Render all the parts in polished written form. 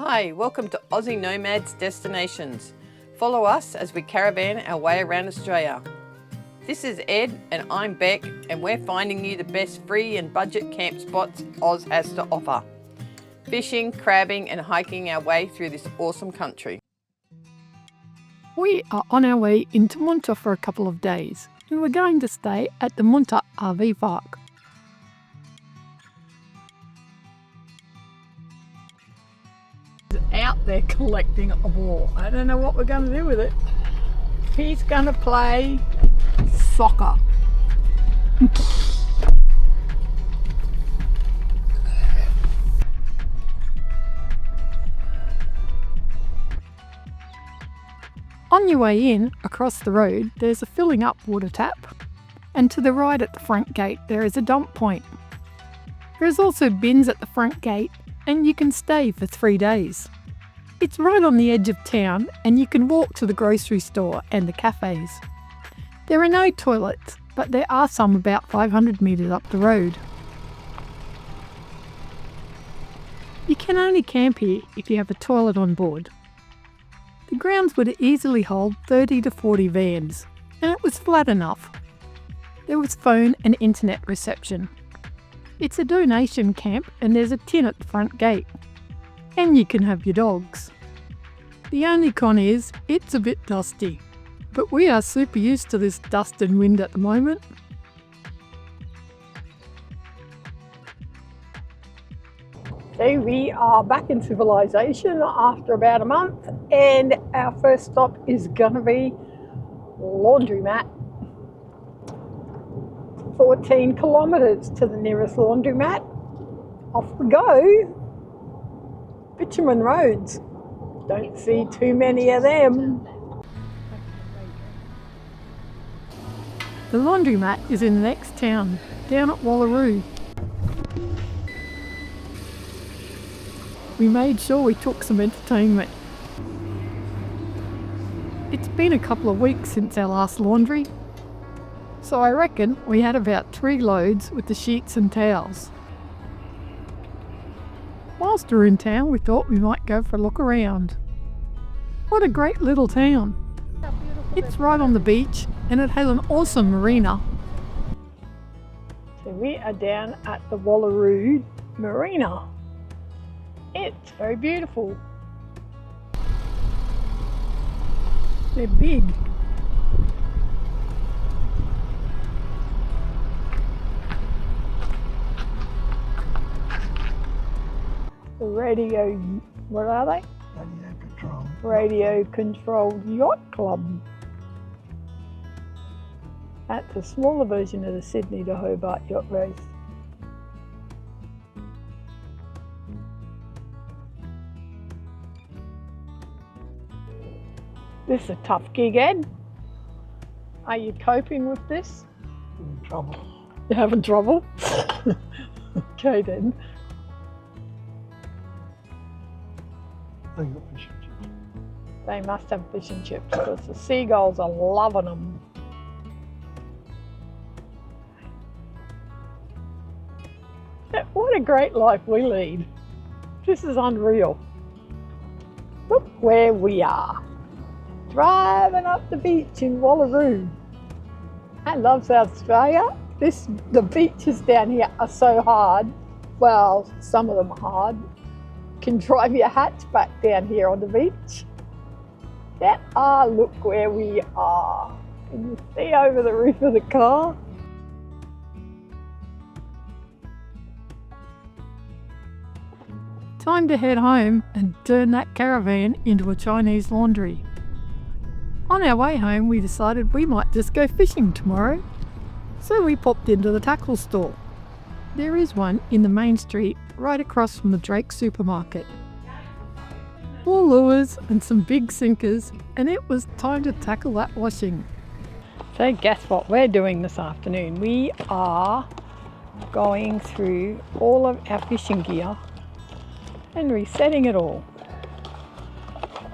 Hi, welcome to Aussie Nomad Destinations. Follow us as we caravan our way around Australia. This is Ed and I'm Bec, and we're finding you the best free and budget camp spots Oz has to offer. Fishing, crabbing and hiking our way through this awesome country. We are on our way into Moonta for a couple of days, and we're going to stay at the Moonta RV Park. Out there collecting a ball. I don't know what we're going to do with it. He's going to play soccer. On your way in, across the road, there's a filling up water tap, and to the right at the front gate there is a dump point. There's also bins at the front gate, and you can stay for 3 days. It's right on the edge of town, and you can walk to the grocery store and the cafes. There are no toilets, but there are some about 500 metres up the road. You can only camp here if you have a toilet on board. The grounds would easily hold 30 to 40 vans, and it was flat enough. There was phone and internet reception. It's a donation camp, and there's a tin at the front gate. And you can have your dogs. The only con is, it's a bit dusty, but we are super used to this dust and wind at the moment. So we are back in civilization after about a month, and our first stop is going to be laundromat. 14 kilometres to the nearest laundromat. Off we go. Bitumen roads. Don't see too many of them. The laundromat is in the next town, down at Wallaroo. We made sure we took some entertainment. It's been a couple of weeks since our last laundry, so I reckon we had about 3 loads with the sheets and towels. Whilst we're in town, we thought we might go for a look around. What a great little town. It's right on the beach, and it has an awesome marina. So we are down at the Wallaroo Marina. It's very beautiful. They're big. The radio, what are they? Radio controlled yacht club. That's a smaller version of the Sydney to Hobart yacht race. This is a tough gig, Ed. Are you coping with this? In trouble. You're having trouble? Okay then. They got fish and chips. They must have fish and chips because the seagulls are loving them. What a great life we lead. This is unreal. Look where we are. Driving up the beach in Wallaroo. I love South Australia. The beaches down here are so hard. Well, some of them are hard. Can drive your hatchback down here on the beach. Look where we are. Can you see over the roof of the car? Time to head home and turn that caravan into a Chinese laundry. On our way home, we decided we might just go fishing tomorrow. So we popped into the tackle store. There is one in the main street right across from the Drake supermarket. 4 lures and some big sinkers, and it was time to tackle that washing. So guess what we're doing this afternoon? We are going through all of our fishing gear and resetting it all.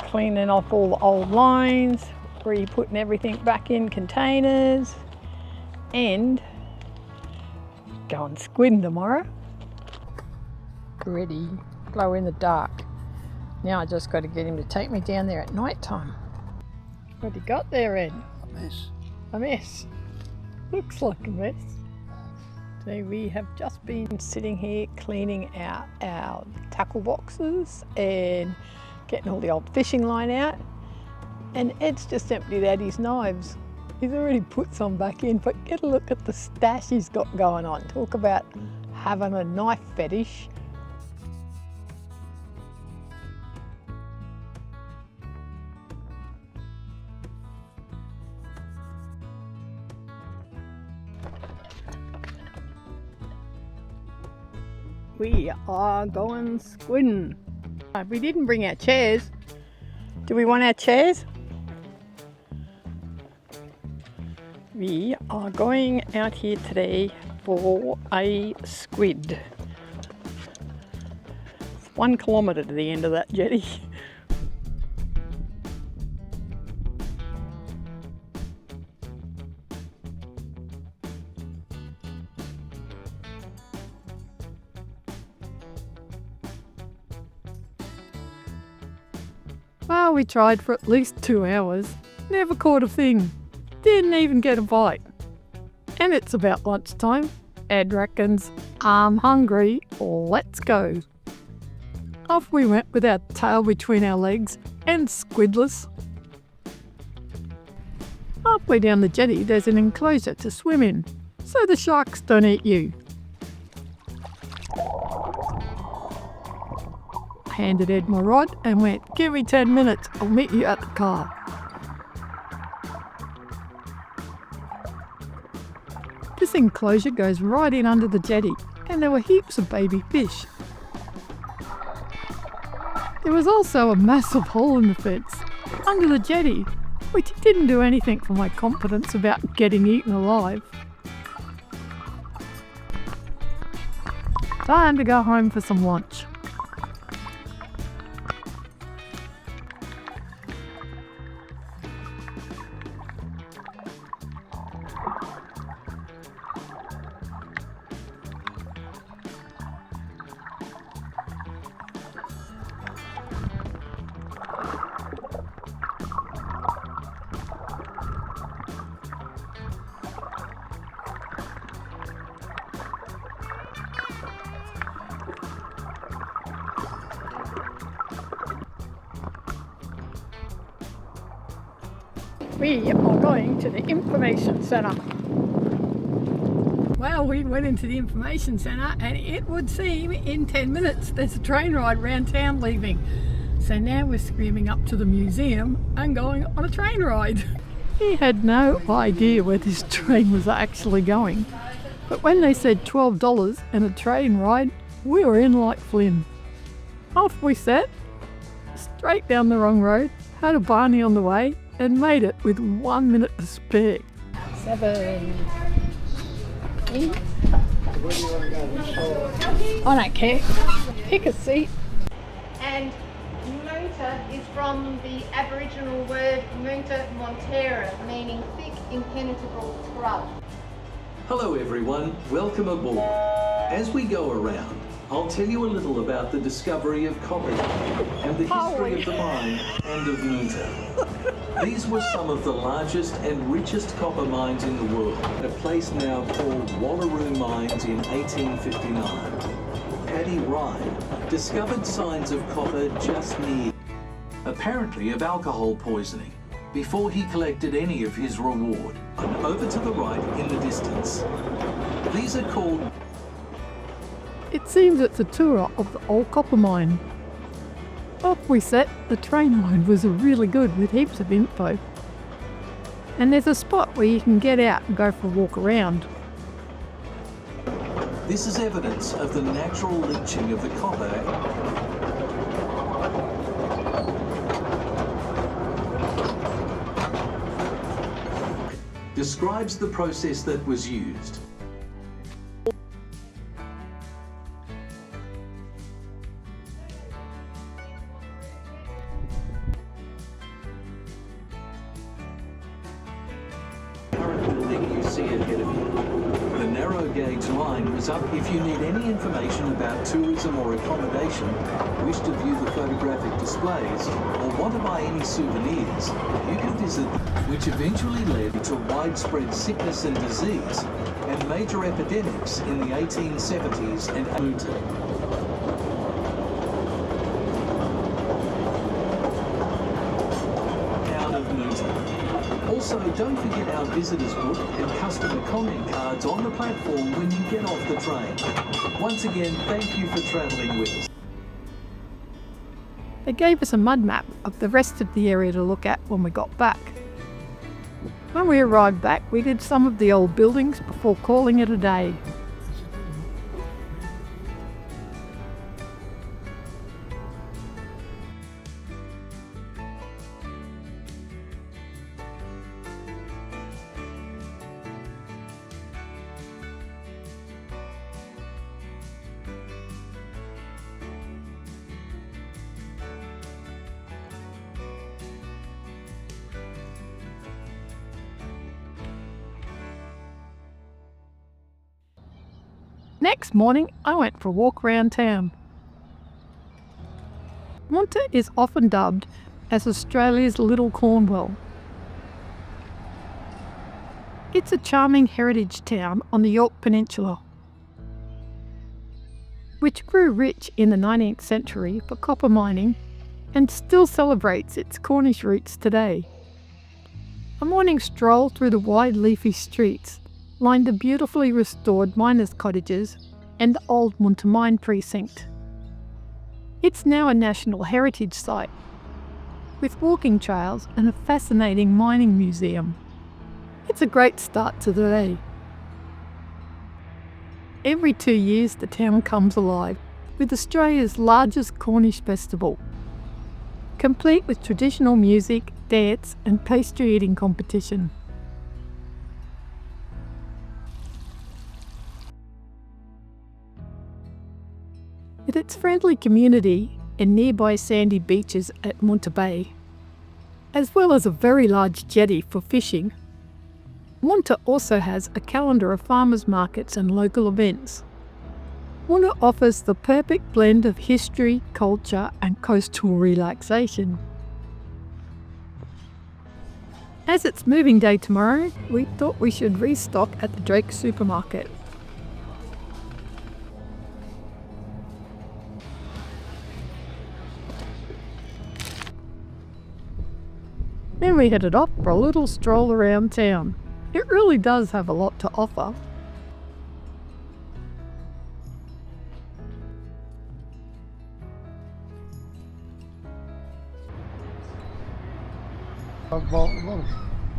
Cleaning off all the old lines, re-putting everything back in containers, and going squidding tomorrow. Ready, glow in the dark. Now I just got to get him to take me down there at night time. What have you got there, Ed? A mess. A mess. Looks like a mess. So we have just been sitting here cleaning out our tackle boxes and getting all the old fishing line out. And Ed's just emptied out his knives. He's already put some back in, but get a look at the stash he's got going on. Talk about having a knife fetish. We are going squidding. We didn't bring our chairs. Do we want our chairs? We are going out here today for a squid. It's 1 kilometre to the end of that jetty. Well, we tried for at least 2 hours. Never caught a thing. Didn't even get a bite. And it's about lunchtime. Ed reckons, I'm hungry, let's go. Off we went with our tail between our legs and squidless. Halfway down the jetty there's an enclosure to swim in, so the sharks don't eat you. I handed Ed my rod and went, give me 10 minutes, I'll meet you at the car. This enclosure goes right in under the jetty, and there were heaps of baby fish. There was also a massive hole in the fence, under the jetty, which didn't do anything for my confidence about getting eaten alive. Time to go home for some lunch. We are going to the information centre. Well, we went into the information centre and it would seem in 10 minutes there's a train ride round town leaving. So now we're screaming up to the museum and going on a train ride. He had no idea where this train was actually going. But when they said $12 and a train ride, we were in like Flynn. Off we set, straight down the wrong road, had a Barney on the way, and made it with 1 minute to spare. 7, 8. Where do you want to go? Which side? I don't care. Pick a seat. And Moonta is from the Aboriginal word Moonta Montera, meaning thick, impenetrable scrub. Hello everyone, welcome aboard. As we go around, I'll tell you a little about the discovery of copper and the history of the mine and of Moonta. These were some of the largest and richest copper mines in the world, a place now called Wallaroo Mines in 1859. Paddy Ryan discovered signs of copper just near, apparently of alcohol poisoning, before he collected any of his reward. And over to the right in the distance, these are called... It seems it's a tour of the old copper mine. Off we set. The train ride was really good with heaps of info. And there's a spot where you can get out and go for a walk around. This is evidence of the natural leaching of the copper. Describes the process that was used. Current building you see ahead of you. The narrow gauge line was up. If you need any information about tourism or accommodation, wish to view the photographic displays, or want to buy any souvenirs, you can visit them, which eventually led to widespread sickness and disease and major epidemics in the 1870s and Moonta. Also, don't forget our visitors book and customer comment cards on the platform when you get off the train. Once again, thank you for travelling with us. They gave us a mud map of the rest of the area to look at when we got back. When we arrived back, we did some of the old buildings before calling it a day. Next morning, I went for a walk around town. Moonta is often dubbed as Australia's Little Cornwall. It's a charming heritage town on the Yorke Peninsula, which grew rich in the 19th century for copper mining and still celebrates its Cornish roots today. A morning stroll through the wide leafy streets lined the beautifully restored miners' cottages and the old Moonta Mine precinct. It's now a National Heritage Site, with walking trails and a fascinating mining museum. It's a great start to the day. Every 2 years the town comes alive with Australia's largest Cornish festival, complete with traditional music, dance and pastry eating competition. With its friendly community and nearby sandy beaches at Moonta Bay, as well as a very large jetty for fishing, Moonta also has a calendar of farmers markets and local events. Moonta offers the perfect blend of history, culture and coastal relaxation. As it's moving day tomorrow, we thought we should restock at the Jayco supermarket. Then we headed off for a little stroll around town. It really does have a lot to offer.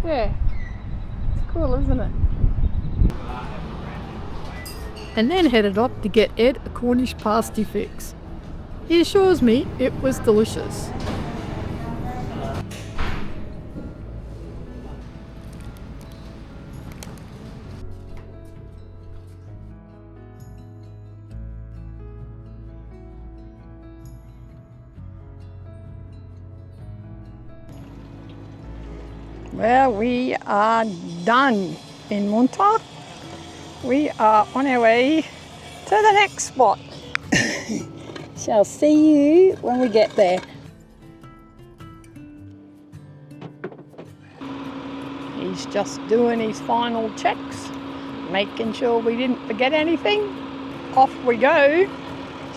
Yeah, it's cool, isn't it? And then headed off to get Ed a Cornish pasty fix. He assures me it was delicious. Well, we are done in Moonta. We are on our way to the next spot. Shall see you when we get there. He's just doing his final checks, making sure we didn't forget anything. Off we go.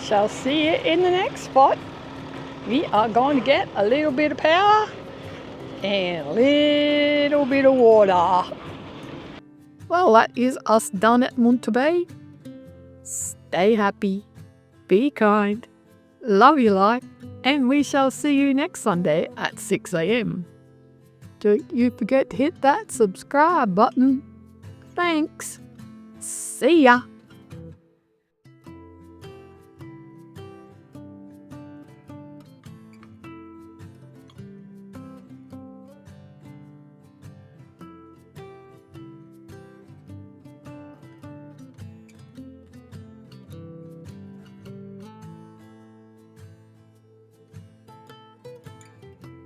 Shall see you in the next spot. We are going to get a little bit of power and a little bit of water. Well, that is us done at Moonta Bay. Stay happy, be kind, love your life, and we shall see you next Sunday at 6 a.m. Don't you forget to hit that subscribe button. Thanks. See ya.